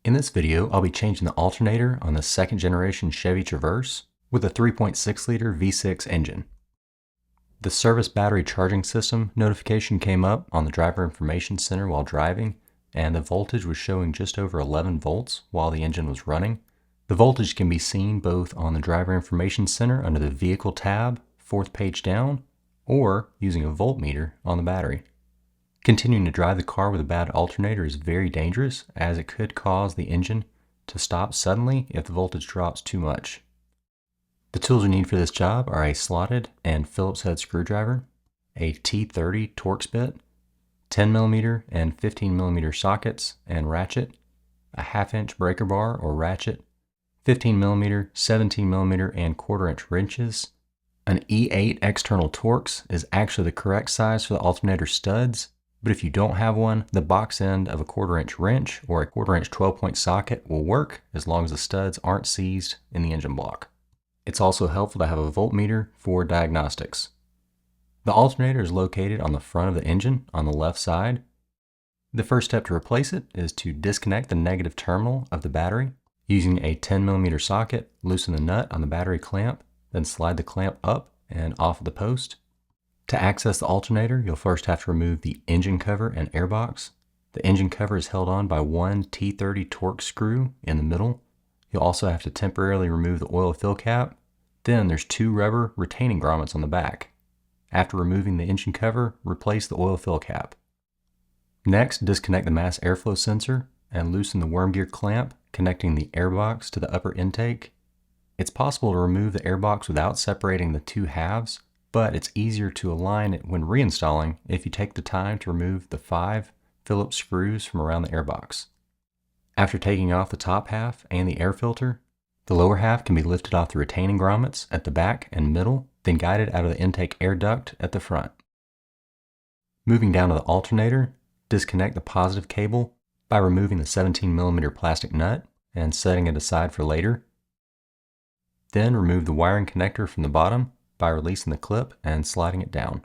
In this video, I'll be changing the alternator on the second generation Chevy Traverse with a 3.6-liter V6 engine. The service battery charging system notification came up on the driver information center while driving, and the voltage was showing just over 11 volts while the engine was running. The voltage can be seen both on the driver information center under the vehicle tab, 4th page down, or using a voltmeter on the battery. Continuing to drive the car with a bad alternator is very dangerous, as it could cause the engine to stop suddenly if the voltage drops too much. The tools we need for this job are a slotted and Phillips head screwdriver, a T30 Torx bit, 10mm and 15mm sockets and ratchet, a 1/2-inch breaker bar or ratchet, 15mm, 17mm, and 1/4-inch wrenches. An E8 external Torx is actually the correct size for the alternator studs, but if you don't have one, the box end of a 1/4-inch wrench or a 1/4-inch 12-point socket will work as long as the studs aren't seized in the engine block. It's also helpful to have a voltmeter for diagnostics. The alternator is located on the front of the engine on the left side. The first step to replace it is to disconnect the negative terminal of the battery. Using a 10mm socket, loosen the nut on the battery clamp, then slide the clamp up and off of the post. To access the alternator, you'll first have to remove the engine cover and airbox. The engine cover is held on by one T30 Torx screw in the middle. You'll also have to temporarily remove the oil fill cap. Then there's 2 rubber retaining grommets on the back. After removing the engine cover, replace the oil fill cap. Next, disconnect the mass airflow sensor and loosen the worm gear clamp connecting the airbox to the upper intake. It's possible to remove the airbox without separating the 2 halves, but it's easier to align it when reinstalling if you take the time to remove the 5 Phillips screws from around the airbox. After taking off the top half and the air filter, the lower half can be lifted off the retaining grommets at the back and middle, then guided out of the intake air duct at the front. Moving down to the alternator, disconnect the positive cable by removing the 17mm plastic nut and setting it aside for later. Then remove the wiring connector from the bottom by releasing the clip and sliding it down.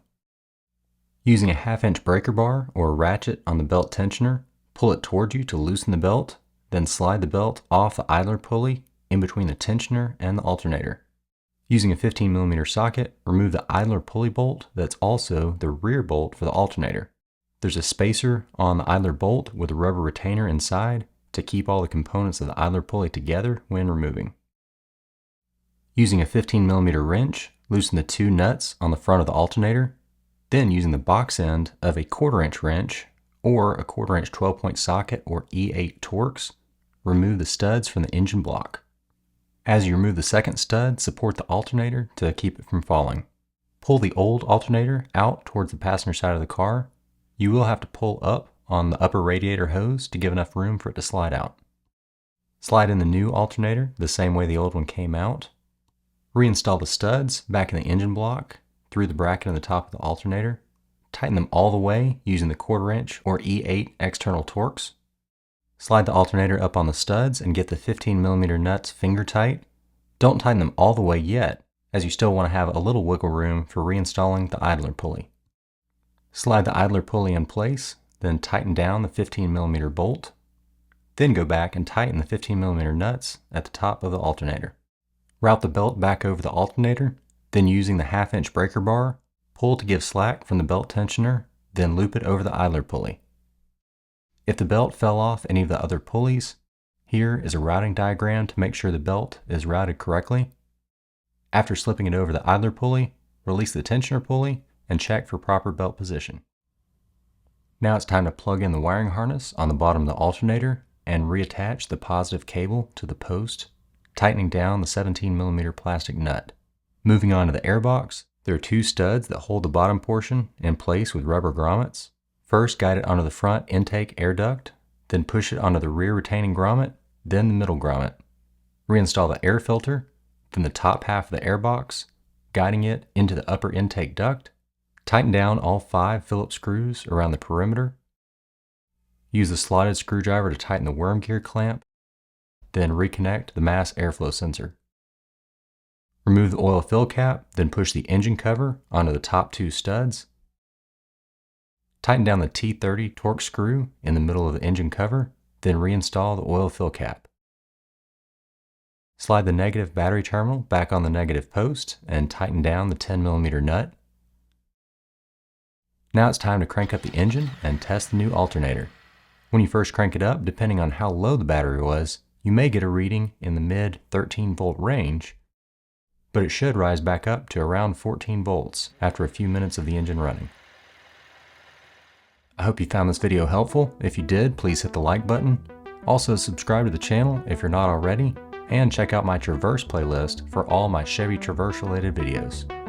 Using a 1/2-inch breaker bar or ratchet on the belt tensioner, pull it toward you to loosen the belt, then slide the belt off the idler pulley in between the tensioner and the alternator. Using a 15mm socket, remove the idler pulley bolt that's also the rear bolt for the alternator. There's a spacer on the idler bolt with a rubber retainer inside to keep all the components of the idler pulley together when removing. Using a 15mm wrench, loosen the 2 nuts on the front of the alternator. Then using the box end of a 1/4-inch wrench or a 1/4-inch 12-point socket or E8 Torx, remove the studs from the engine block. As you remove the second stud, support the alternator to keep it from falling. Pull the old alternator out towards the passenger side of the car. You will have to pull up on the upper radiator hose to give enough room for it to slide out. Slide in the new alternator the same way the old one came out. Reinstall the studs back in the engine block through the bracket on the top of the alternator. Tighten them all the way using the 1/4-inch or E8 external Torx. Slide the alternator up on the studs and get the 15mm nuts finger tight. Don't tighten them all the way yet, as you still want to have a little wiggle room for reinstalling the idler pulley. Slide the idler pulley in place, then tighten down the 15mm bolt. Then go back and tighten the 15mm nuts at the top of the alternator. Route the belt back over the alternator, then using the 1/2-inch breaker bar, pull to give slack from the belt tensioner, then loop it over the idler pulley. If the belt fell off any of the other pulleys, here is a routing diagram to make sure the belt is routed correctly. After slipping it over the idler pulley, release the tensioner pulley and check for proper belt position. Now it's time to plug in the wiring harness on the bottom of the alternator and reattach the positive cable to the post, tightening down the 17mm plastic nut. Moving on to the airbox, there are 2 studs that hold the bottom portion in place with rubber grommets. First, guide it onto the front intake air duct, then push it onto the rear retaining grommet, then the middle grommet. Reinstall the air filter, then the top half of the airbox, guiding it into the upper intake duct. Tighten down all 5 Phillips screws around the perimeter. Use the slotted screwdriver to tighten the worm gear clamp, then reconnect the mass airflow sensor. Remove the oil fill cap, then push the engine cover onto the top 2 studs. Tighten down the T30 Torx screw in the middle of the engine cover, Then reinstall the oil fill cap. Slide the negative battery terminal back on the negative post and tighten down the 10mm nut. Now it's time to crank up the engine and test the new alternator. When you first crank it up, depending on how low the battery was, you may get a reading in the mid 13-volt range, but it should rise back up to around 14 volts after a few minutes of the engine running. I hope you found this video helpful. If you did, please hit the like button. Also subscribe to the channel if you're not already, and check out my Traverse playlist for all my Chevy Traverse related videos.